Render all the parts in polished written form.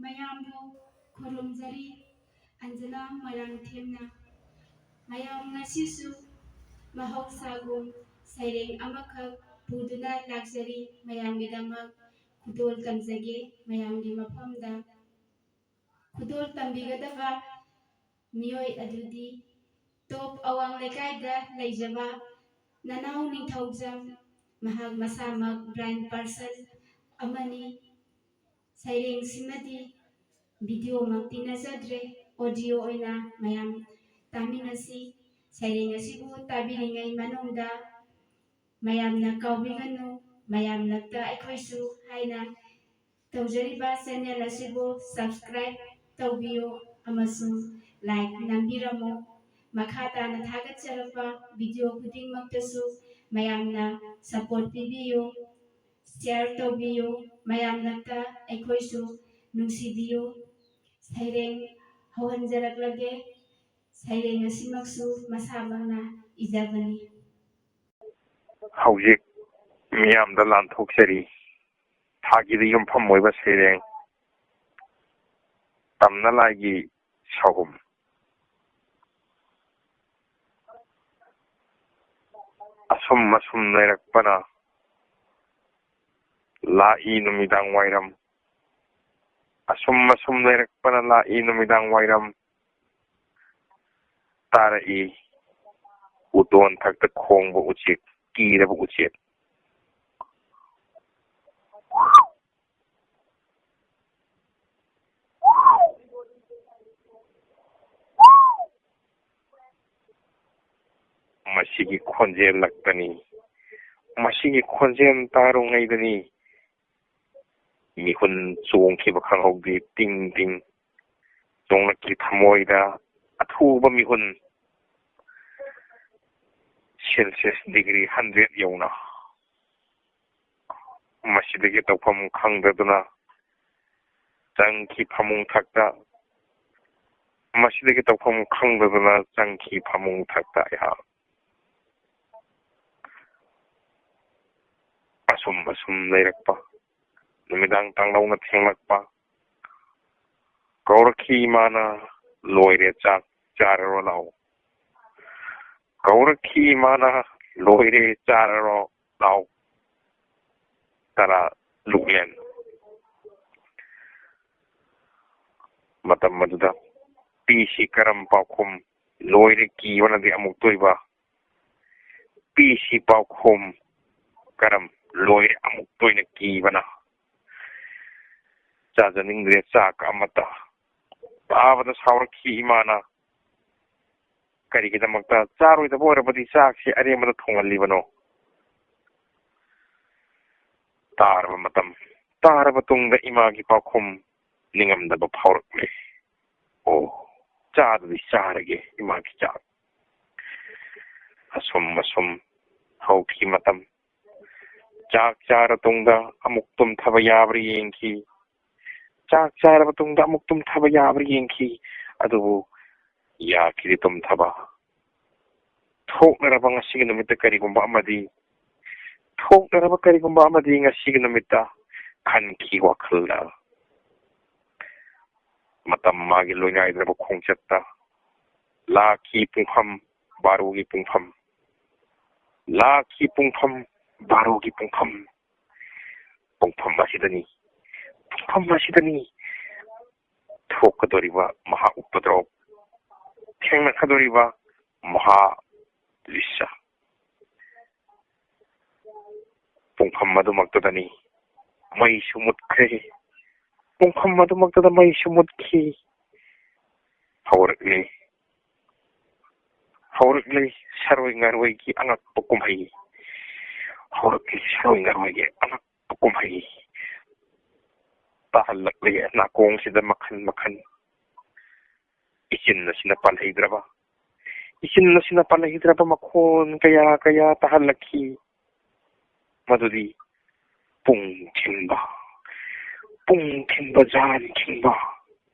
ꯃꯌꯥꯝꯕꯨ ꯈꯨꯔꯨꯝꯖꯔꯤ ꯑꯟꯖꯅꯥ ꯃꯣꯏꯔꯥꯡꯊꯦꯝꯅ ꯃꯌꯥꯝ ꯉꯁꯤꯁꯨ ꯃꯍꯧꯁꯥꯒꯨꯝ ꯁꯩꯔꯦꯡ ꯑꯃꯈꯛ ꯄꯨꯗꯨꯅ ꯂꯥꯛꯆꯔꯤ ꯃꯌꯥꯝꯒꯤꯗꯃꯛ ꯈꯨꯗꯣꯜ ꯇꯝꯖꯒꯦ ꯃꯌꯥꯝꯒꯤ ꯃꯐꯝꯗ ꯈꯨꯗꯣꯜ ꯇꯝꯕꯤꯒꯗꯕ ꯃꯤꯑꯣꯏ ꯑꯗꯨꯗꯤ ꯇꯣꯞ ꯑꯋꯥꯡ ꯂꯩꯀꯥꯏꯗ ꯂꯩꯖꯕ ꯅꯅꯥꯎ ꯅꯤꯡꯊꯧꯖꯝ ꯃꯍꯥꯛ ꯃꯁꯥꯃꯛ ꯕ꯭ꯂꯥꯏꯟ ꯄꯥꯔꯁꯟ ꯑꯃꯅꯤ ꯁꯩꯔꯦꯡꯁꯤꯃꯗꯤ ꯚꯤꯗꯤꯑꯣꯃꯛꯇꯤ ꯅꯠꯆꯗ꯭ꯔꯦ ꯑꯣꯗꯤꯑꯣ ꯑꯣꯏꯅ ꯃꯌꯥꯝ ꯇꯥꯃꯤꯟꯅꯁꯤ ꯁꯩꯔꯦꯡ ꯑꯁꯤꯕꯨ ꯇꯥꯕꯤꯔꯤꯉꯩ ꯃꯅꯨꯡꯗ ꯃꯌꯥꯝꯅ ꯀꯥꯎꯕꯤꯒꯅꯨ ꯃꯌꯥꯝꯅꯛꯇ ꯑꯩꯈꯣꯏꯁꯨ ꯍꯥꯏꯅ ꯇꯧꯖꯔꯤꯕ ꯆꯦꯅꯦꯜ ꯑꯁꯤꯕꯨ ꯁꯕꯁꯀ꯭ꯔꯥꯏꯕ ꯇꯧꯕꯤꯌꯨ ꯑꯃꯁꯨꯡ ꯂꯥꯏꯛ ꯅꯝꯕꯤꯔꯝꯃꯨ ꯃꯈꯥ ꯇꯥꯅ ꯊꯥꯒꯠꯆꯔꯛꯄ ꯚꯤꯗꯤꯑꯣ ꯈꯨꯗꯤꯡꯃꯛꯇꯁꯨ ꯃꯌꯥꯝꯅ ꯁꯄꯣꯔꯠ ꯄꯤꯕꯤꯌꯨ ꯁꯤꯌꯔ ꯇꯧꯕꯤꯌꯨ ꯃꯌꯥꯝꯅꯛꯇ ꯑꯩꯈꯣꯏꯁꯨ ꯅꯨꯡꯁꯤꯕꯤꯌꯨ ꯁꯩꯔꯦꯡ ꯍꯧꯍꯟꯖꯔꯛꯂꯒꯦ ꯁꯩꯔꯦꯡ ꯑꯁꯤꯃꯛꯁꯨ ꯃꯁꯥꯃꯛꯅ ꯏꯖꯕꯅꯤ ꯍꯧꯖꯤꯛ ꯃꯤꯌꯥꯝꯗ ꯂꯥꯟꯊꯣꯛꯆꯔꯤ ꯊꯥꯒꯤꯗ ꯌꯨꯝꯐꯝ ꯑꯣꯏꯕ ꯁꯩꯔꯦꯡ ꯇꯝꯅ ꯂꯥꯏꯒꯤ ꯁꯍꯨꯝ ꯑꯁꯨꯝ ꯂꯩꯔꯛꯄꯅ ꯂꯥꯛꯏ ꯅꯨꯃꯤꯗꯥꯡ ꯋꯥꯏꯔꯝ ꯑꯁꯨꯝ ꯂꯩꯔꯛꯄꯅ ꯂꯥꯛꯏ ꯅꯨꯃꯤꯗꯥꯡ ꯋꯥꯏꯔꯝ ꯇꯥꯔꯛꯏ ꯎꯇꯣꯟ ꯊꯛꯇ ꯈꯣꯡꯕ ꯎꯆꯦꯛ ꯀꯤꯔꯕ ꯎꯆꯦꯛ ꯃꯁꯤꯒꯤ ꯈꯣꯟꯖꯦꯜ ꯂꯛꯇꯅꯤ ꯃꯁꯤꯒꯤ ꯈꯣꯟꯖꯦꯜ ꯇꯥꯔꯨꯉꯩꯗꯅꯤ ꯃꯤꯍꯨꯟ ꯆꯣꯡꯈꯤꯕ ꯈꯪꯍꯧꯗꯦ ꯇꯤꯡ ꯇꯤꯡ ꯆꯣꯡꯂꯛꯈꯤ ꯊꯃꯣꯏꯗ ꯑꯊꯨꯕ ꯃꯤꯍꯨꯟ ꯁꯦꯜꯁꯤꯌꯁ ꯗꯤꯒ꯭ꯔꯤ 100 ꯌꯧꯅ ꯃꯁꯤꯗꯒꯤ ꯇꯧꯐꯝ ꯈꯪꯗꯗꯨꯅ ꯆꯪꯈꯤ ꯐꯃꯨꯡ ꯊꯛꯇ ꯃꯁꯤꯗꯒꯤ ꯇꯧꯐꯝ ꯈꯪꯗꯗꯨꯅ ꯆꯪꯈꯤ ꯐꯃꯨꯡ ꯊꯛꯇ ꯑꯩꯍꯥꯛ ꯑꯁꯨꯝ ꯂꯩꯔꯛꯄ ꯅꯨꯃꯤꯗꯥꯡ ꯇꯥꯡꯂꯧꯅ ꯊꯦꯡꯂꯛꯄ ꯀꯧꯔꯛꯈꯤ ꯏꯃꯥꯅ ꯂꯣꯏꯔꯦ ꯆꯥꯛ ꯆꯥꯔꯔꯣ ꯂꯥꯎ ꯀꯧꯔꯛꯈꯤ ꯏꯃꯥꯅ ꯂꯣꯏꯔꯦ ꯆꯥꯔꯔꯣ ꯂꯥꯎ ꯇꯔꯥ ꯂꯨꯛꯂꯦꯟ ꯃꯇꯝ ꯑꯗꯨꯗ ꯄꯤꯁꯤ ꯀꯔꯝ ꯄꯥꯎꯈꯨꯝ ꯂꯣꯏꯔꯦ ꯀꯤꯕꯅꯗꯤ ꯑꯃꯨꯛ ꯇꯣꯏꯕ ꯄꯤꯁꯤ ꯄꯥꯎꯈꯨꯝ ꯀꯔꯝ ꯂꯣꯏꯔꯦ ꯑꯃꯨꯛ ꯇꯣꯏꯅ ꯀꯤꯕꯅ ꯆꯥꯖꯅꯤꯡꯗ꯭ꯔꯦ ꯆꯥꯛ ꯑꯃꯠꯇ ꯇꯥꯕꯗ ꯁꯥꯎꯔꯛꯈꯤ ꯏꯃꯥꯅ ꯀꯔꯤꯒꯤꯗꯃꯛꯇ ꯆꯥꯔꯣꯏꯗꯕ ꯑꯣꯏꯔꯕꯗꯤ ꯆꯥꯛꯁꯤ ꯑꯔꯦꯝꯕꯗ ꯊꯣꯡꯍꯜꯂꯤꯕꯅꯣ ꯇꯥꯔꯕ ꯇꯨꯡꯗ ꯏꯃꯥꯒꯤ ꯄꯥꯎꯈꯨꯝ ꯅꯤꯡꯉꯝꯗꯕ ꯐꯥꯎꯔꯛꯂꯦ ꯑꯣ ꯆꯥꯗꯗꯤ ꯆꯥꯔꯒꯦ ꯏꯃꯥꯒꯤ ꯆꯥꯛ ꯑꯁꯨꯝ ꯍꯧꯈꯤ ꯃꯇꯝ ꯆꯥꯛ ꯆꯥꯔ ꯇꯨꯡꯗ ꯑꯃꯨꯛ ꯇꯨꯝꯊꯕ ꯌꯥꯕ꯭ꯔꯥ ꯌꯦꯡꯈꯤ ꯆꯥꯛ ꯆꯥꯔꯕ ꯇꯨꯡꯗ ꯑꯃꯨꯛ ꯇꯨꯝꯊꯕ ꯌꯥꯕ꯭ꯔꯥ ꯌꯦꯡꯈꯤ ꯑꯗꯨꯕꯨ ꯌꯥꯈꯤꯗꯦ ꯇꯨꯝꯊꯕ ꯊꯣꯛꯅꯔꯕ ꯉꯁꯤꯒꯤ ꯅꯨꯃꯤꯠꯇ ꯀꯔꯤꯒꯨꯝꯕ ꯑꯃꯗꯤ ꯉꯁꯤꯒꯤ ꯅꯨꯃꯤꯠꯇ ꯈꯟꯈꯤ ꯋꯥꯈꯜꯗ ꯃꯇꯝ ꯃꯥꯒꯤ ꯂꯣꯏꯅꯥꯏꯗ꯭ꯔꯕ ꯈꯣꯡꯆꯠꯇ ꯂꯥꯛꯈꯤ ꯄꯨꯡꯐꯝ ꯕꯥꯔꯣꯒꯤ ꯄꯨꯡꯐꯝ ꯑꯁꯤꯗꯅꯤ ꯊꯣꯛꯀꯗꯧꯔꯤꯕ ꯃꯍꯥ ꯎꯄꯗ꯭ꯔꯣꯞ ꯊꯦꯡꯅꯀꯗꯧꯔꯤꯕ ꯃꯍꯥ ꯂꯤꯁꯥ ꯄꯨꯡꯐꯝ ꯑꯗꯨꯃꯛꯇꯗꯅꯤ ꯃꯩꯁꯨ ꯃꯨꯠꯈ꯭ꯔꯦ ꯄꯨꯡꯐꯝ ꯑꯗꯨꯃꯛꯇꯗ ꯃꯩꯁꯨ ꯃꯨꯠꯈꯤ ꯍꯧꯔꯛꯂꯤ ꯁꯔꯣꯏ ꯉꯥꯔꯣꯏꯒꯤ ꯑꯉꯛꯄ ꯀꯨꯝꯍꯩ ꯇꯥꯍꯜꯂꯛꯂꯤ ꯅꯥꯀꯣꯡꯁꯤꯗ ꯃꯈꯟ ꯏꯆꯤꯟ ꯑꯁꯤꯅ ꯄꯥꯜꯍꯩꯗ꯭ꯔꯕ ꯃꯈꯣꯟ ꯀꯌꯥ ꯇꯥꯍꯜꯂꯛꯈꯤ ꯃꯗꯨꯗꯤ ꯄꯨꯡ ꯊꯤꯟꯕ ꯖꯥꯟ ꯈꯤꯡꯕ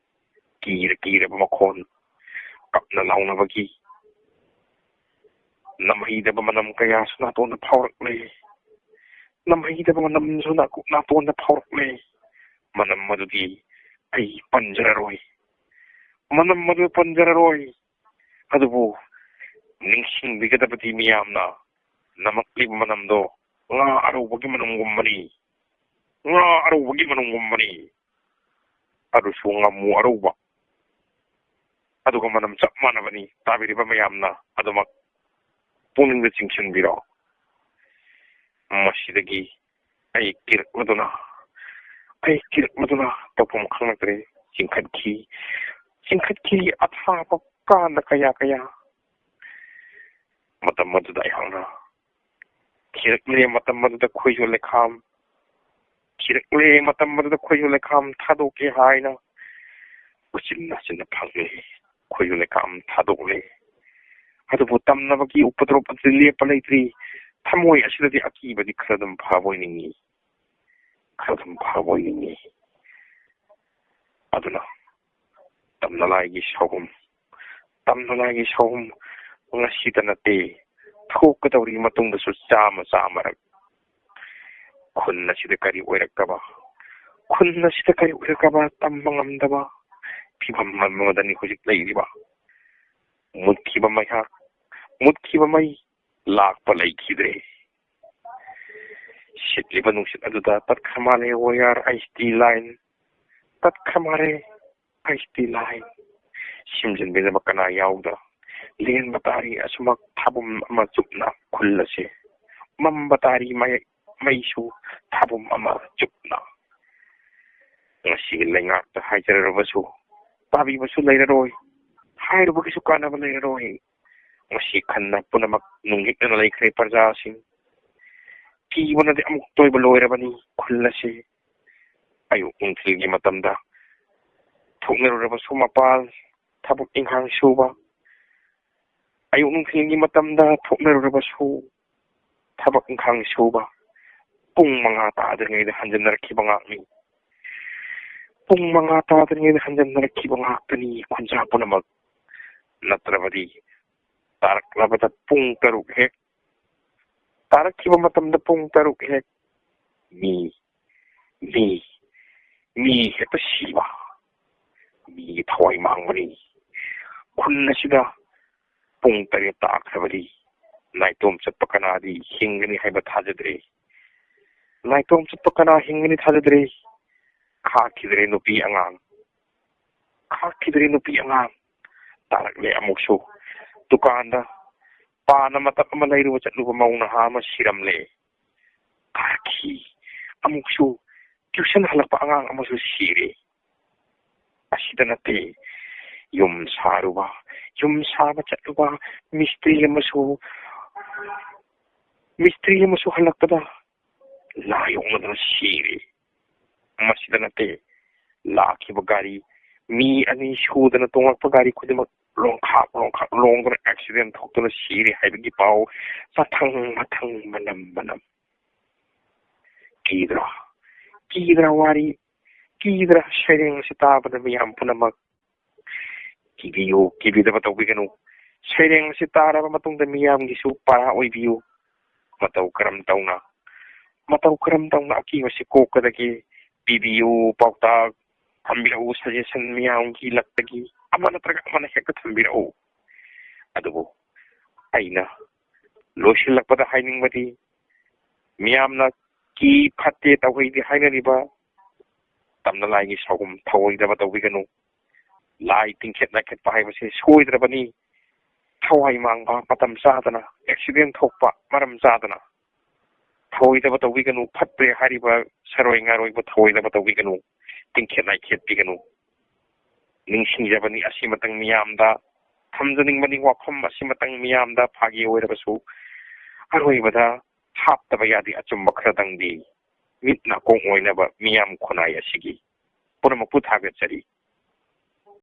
ꯀꯤꯔꯕ ꯃꯈꯣꯟ ꯀꯞꯅ ꯂꯥꯎꯅꯕꯒꯤ ꯅꯝꯍꯩꯗꯕ ꯃꯅꯝ ꯀꯌꯥꯁꯨ ꯅꯥꯇꯣꯟꯗ ꯐꯥꯎꯔꯛꯂꯦ ꯃꯅꯝ ꯑꯗꯨꯗꯤ ꯑꯩ ꯄꯟꯖꯔꯔꯣꯏ, ꯃꯅꯝ ꯑꯗꯨ ꯄꯟꯖꯔꯔꯣꯏ. ꯑꯗꯨꯕꯨ ꯅꯤꯡꯁꯤꯡꯕꯤꯒꯗꯕꯗꯤ ꯃꯤꯌꯥꯝꯅ ꯅꯃꯛꯂꯤꯕ ꯃꯅꯝꯗꯣ ꯉꯥ ꯑꯔꯧꯕꯒꯤ ꯃꯅꯝꯒꯨꯝꯕꯅꯤ, ꯉꯥ ꯑꯔꯧꯕꯒꯤ ꯃꯅꯝꯒꯨꯝꯕꯅꯤ. ꯑꯗꯨꯁꯨ ꯉꯥꯃꯨ ꯑꯔꯧꯕ, ꯑꯗꯨꯒ ꯃꯅꯝ ꯆꯞ ꯃꯥꯟꯅꯕꯅꯤ. ꯇꯥꯕꯤꯔꯤꯕ ꯃꯌꯥꯝꯅ ꯑꯗꯨꯃꯛ ꯄꯨꯛꯅꯤꯡꯗ ꯆꯤꯡꯁꯤꯟꯕꯤꯔꯣ. ꯃꯁꯤꯗꯒꯤ ꯑꯩ ꯀꯤꯔꯛꯂꯗꯨꯅ ꯇꯧꯐꯝ ꯈꯪꯂꯛꯇ꯭ꯔꯦ. ꯆꯤꯡꯈꯠꯈꯤ ꯑꯊꯥꯕ ꯀꯥꯟꯅ ꯀꯌꯥ. ꯃꯇꯝ ꯑꯗꯨꯗ ꯑꯩꯍꯥꯛꯅ ꯀꯤꯔꯛꯂꯦ. ꯃꯇꯝ ꯑꯗꯨꯗ ꯈꯣꯏꯖꯣ ꯂꯩꯈꯥꯝ ꯊꯥꯗꯣꯛꯀꯦ ꯍꯥꯏꯅ ꯎꯆꯤꯟꯅ ꯐꯪꯂꯦ. ꯈꯣꯏꯖꯣ ꯂꯩꯈꯥꯝ ꯊꯥꯗꯣꯛꯂꯦ. ꯑꯗꯨꯕꯨ ꯇꯝꯅꯕꯒꯤ ꯎꯄꯗ꯭ꯔꯣꯞ ꯑꯗꯨ ꯂꯦꯞꯄ ꯂꯩꯇ꯭ꯔꯤ. ꯊꯃꯣꯏ ꯑꯁꯤꯗꯗꯤ ꯑꯀꯤꯕꯗꯤ ꯈꯔ ꯑꯗꯨꯝ ꯐꯥꯕ ꯑꯣꯏꯅꯤꯡꯉꯤ. ꯑꯗꯨꯅ ꯇꯝꯅꯂꯥꯏꯒꯤ ꯁꯥꯎꯍꯨꯝ ꯉꯁꯤꯗ ꯅꯠꯇꯦ, ꯊꯣꯛꯀꯗꯧꯔꯤ ꯃꯇꯨꯡꯗꯁꯨ ꯆꯥꯃꯔꯛ. ꯈꯨꯟ ꯑꯁꯤꯗ ꯀꯔꯤ ꯑꯣꯏꯔꯛꯀꯕ ꯇꯝꯕ ꯉꯝꯗꯕ ꯐꯤꯕꯝ ꯑꯃꯗꯅꯤ ꯍꯧꯖꯤꯛ ꯂꯩꯔꯤꯕ. ꯃꯨꯠꯈꯤꯕ ꯃꯩ ꯂꯥꯛꯄ ꯂꯩꯈꯤꯗ꯭ꯔꯦ. ꯁꯤꯠꯂꯤꯕ ꯅꯨꯡꯁꯤꯠ ꯑꯗꯨꯗ ꯇꯠꯈ꯭ꯔ ꯃꯥꯜꯂꯦ ꯋꯥꯌꯔ ꯑꯩꯆ.ꯗꯤ ꯂꯥꯏꯟ. ꯁꯤꯝꯖꯤꯟꯕꯤꯅꯕ ꯀꯅꯥ ꯌꯥꯎꯗ ꯂꯦꯟꯕ ꯇꯥꯔꯤ ꯑꯁꯨꯃꯛ ꯊꯥꯕꯨꯝ ꯑꯃ ꯆꯨꯞꯅ ꯈꯨꯜ ꯑꯁꯦ. ꯃꯝꯕ ꯇꯥꯔꯤ ꯃꯩꯁꯨ ꯊꯥꯕꯨꯝ ꯑꯃ ꯆꯨꯞꯅ. ꯉꯁꯤꯒꯤ ꯂꯩꯉꯥꯛꯇ ꯍꯥꯏꯖꯔꯕꯁꯨ ꯇꯥꯕꯤꯕꯁꯨ ꯂꯩꯔꯔꯣꯏ, ꯍꯥꯏꯔꯨꯕꯒꯤꯁꯨ ꯀꯥꯟꯅꯕ ꯂꯩꯔꯔꯣꯏ. ꯉꯁꯤ ꯈꯟꯅ ꯄꯨꯝꯅꯃꯛ ꯅꯨꯡꯍꯤꯛꯅ ꯂꯩꯈ꯭ꯔꯦ ꯄ꯭ꯔꯖꯥꯁꯤꯡ. ꯀꯤꯕꯅꯗꯤ ꯑꯃꯨꯛ ꯇꯣꯏꯕ ꯂꯣꯏꯔꯕꯅꯤ ꯈꯨꯜ ꯑꯁꯤ. ꯑꯌꯨꯛ ꯅꯨꯡꯊꯤꯜꯒꯤ ꯃꯇꯝꯗ ꯊꯣꯛꯅꯔꯨꯔꯕꯁꯨ ꯃꯄꯥꯜ ꯊꯕꯛ ꯏꯪꯈꯥꯡ ꯁꯨꯕ. ꯄꯨꯡ 5 ꯇꯥꯗ꯭ꯔꯤꯉꯩꯗ ꯍꯟꯖꯤꯟꯅꯔꯛꯈꯤꯕ ꯉꯥꯛꯇꯅꯤ ꯈꯨꯟꯖꯥ ꯄꯨꯝꯅꯃꯛ. ꯅꯠꯇ꯭ꯔꯕꯗꯤ ꯇꯥꯔꯛꯂꯕꯗ ꯄꯨꯡ 6 ꯍꯦꯛ ꯇꯥꯔꯛꯈꯤꯕ ꯃꯇꯝꯗ ꯄꯨꯡ 6 ꯍꯦꯛ ꯃꯤ ꯍꯦꯛꯇ ꯁꯤꯕ. ꯃꯤꯒꯤ ꯊꯋꯥꯏ ꯃꯥꯡꯕꯅꯤ. ꯈꯨꯟ ꯑꯁꯤꯗ ꯄꯨꯡ 8 ꯇꯥꯈ꯭ꯔꯕꯗꯤ ꯅꯥꯏꯇꯣꯝ ꯆꯠꯄ ꯀꯅꯥꯗꯤ ꯍꯤꯡꯒꯅꯤ ꯍꯥꯏꯕ ꯊꯥꯖꯗ꯭ꯔꯦ. ꯈꯥꯛꯈꯤꯗ꯭ꯔꯦ ꯅꯨꯄꯤ ꯑꯉꯥꯡ. ꯇꯥꯔꯛꯂꯦ ꯑꯃꯨꯛꯁꯨ. ꯗꯨꯀꯥꯟꯗ ꯄꯥꯟ ꯑꯃꯇꯞ ꯑꯃ ꯂꯩꯔꯨꯕ ꯆꯠꯂꯨꯕ ꯃꯧ ꯅꯍꯥ ꯑꯃ ꯁꯤꯔꯝꯂꯦ. ꯇꯥꯔꯛꯈꯤ ꯑꯃꯨꯛꯁꯨ. ꯇ꯭ꯌꯨꯁꯟ ꯍꯜꯂꯛꯄ ꯑꯉꯥꯡ ꯑꯃꯁꯨ ꯁꯤꯔꯦ. ꯑꯁꯤꯗ ꯅꯠꯇꯦ, ꯌꯨꯝ ꯁꯥꯕ ꯆꯠꯂꯨꯕ ꯃꯤꯁꯇ꯭ꯔꯤ ꯑꯃꯁꯨ ꯍꯜꯂꯛꯄꯗ ꯂꯥꯌꯣꯛꯅꯗꯨꯅ ꯁꯤꯔꯦ. ꯃꯁꯤꯗ ꯅꯠꯇꯦ, ꯂꯥꯛꯈꯤꯕ ꯒꯥꯔꯤ ꯃꯤ 2 ꯁꯨꯗꯅ ꯇꯣꯡꯂꯛꯄ ꯒꯥꯔꯤ ꯈꯨꯗꯤꯡꯃꯛ ꯂꯣꯡꯗꯨꯅ ꯑꯦꯛꯁꯤꯗꯦꯟ ꯊꯣꯛꯇꯨꯅ ꯁꯤꯔꯦ ꯍꯥꯏꯕꯒꯤ ꯄꯥꯎ ꯃꯊꯪ ꯃꯅꯝ. ꯀꯤꯗ꯭ꯔꯥ ꯁꯩꯔꯦꯡ ꯑꯁꯤ ꯇꯥꯕꯗ ꯃꯤꯌꯥꯝ ꯄꯨꯝꯅꯃꯛ. ꯀꯤꯕꯤꯗꯕ ꯇꯧꯕꯤꯒꯅꯨ. ꯁꯩꯔꯦꯡ ꯑꯁꯤ ꯇꯥꯔꯕ ꯃꯇꯨꯡꯗ ꯃꯤꯌꯥꯝꯒꯤꯁꯨ ꯄꯥꯔꯥ ꯑꯣꯏꯕꯤꯌꯨ. ꯃꯇꯧ ꯀꯔꯝ ꯇꯧꯅ ꯑꯀꯤꯕꯁꯤ ꯀꯣꯛꯀꯗꯒꯦ ꯄꯤꯕꯤꯌꯨ. ꯄꯥꯎꯇꯥꯛ ꯊꯝꯕꯤꯔꯛꯎ. ꯁꯖꯦꯁꯟ ꯃꯤꯌꯥꯝꯒꯤ ꯂꯛꯇꯒꯤ ꯑꯃ ꯅꯠꯇ꯭ꯔꯒ ꯑꯃꯅ ꯍꯦꯛꯇ ꯊꯝꯕꯤꯔꯛꯎ. ꯑꯗꯨꯕꯨ ꯑꯩꯅ ꯂꯣꯏꯁꯤꯜꯂꯛꯄꯗ ꯍꯥꯏꯅꯤꯡꯕꯗꯤ ꯃꯤꯌꯥꯝꯅ ꯐꯠꯇꯦ ꯇꯧꯍꯩꯗꯦ ꯍꯥꯏꯅꯔꯤꯕ ꯇꯝꯅꯂꯥꯏꯒꯤ ꯁꯥꯎꯒꯨꯝ ꯊꯧꯑꯣꯏꯗꯕ ꯇꯧꯕꯤꯒꯅꯨ. ꯂꯥꯏ ꯇꯤꯡꯈꯦꯠ ꯅꯥꯏꯈꯦꯠꯄ ꯍꯥꯏꯕꯁꯦ ꯁꯣꯏꯗ꯭ꯔꯕꯅꯤ. ꯊꯋꯥꯏ ꯃꯥꯡꯕ ꯃꯇꯝ ꯆꯥꯗꯅ, ꯑꯦꯛꯁꯤꯗꯦꯟ ꯊꯣꯛꯄ ꯃꯔꯝ ꯆꯥꯗꯅ ꯊꯧꯑꯣꯏꯗꯕ ꯇꯧꯕꯤꯒꯅꯨ. ꯐꯠꯇꯦ ꯍꯥꯏꯔꯤꯕ ꯁꯔꯣꯏ ꯉꯥꯔꯣꯏꯕ ꯊꯧꯑꯣꯏꯗꯕ ꯇꯧꯕꯤꯒꯅꯨ. ꯇꯤꯡꯈꯦꯠ ꯅꯥꯏꯈꯦꯠꯄꯤꯒꯅꯨ. ꯅꯤꯡꯁꯤꯡꯖꯕꯅꯤ ꯑꯁꯤꯃꯇꯪ ꯃꯤꯌꯥꯝꯗ ꯊꯝꯖꯅꯤꯡꯕꯅꯤ. ꯋꯥꯐꯝ ꯑꯁꯤꯃꯇꯪ ꯃꯤꯌꯥꯝꯗ ꯐꯥꯒꯤ ꯑꯣꯏꯔꯕꯁꯨ ꯑꯔꯣꯏꯕꯗ ꯍꯥꯞꯇꯕ ꯌꯥꯗꯦ ꯑꯆꯨꯝꯕ ꯈꯔꯗꯪꯗꯤ. ꯃꯤꯠ ꯅꯥꯀꯣꯡ ꯑꯣꯏꯅꯕ ꯃꯤꯌꯥꯝ ꯈꯨꯟꯅꯥꯏ ꯑꯁꯤꯒꯤ ꯄꯨꯝꯅꯃꯛꯄꯨ ꯊꯥꯒꯠꯆꯔꯤ.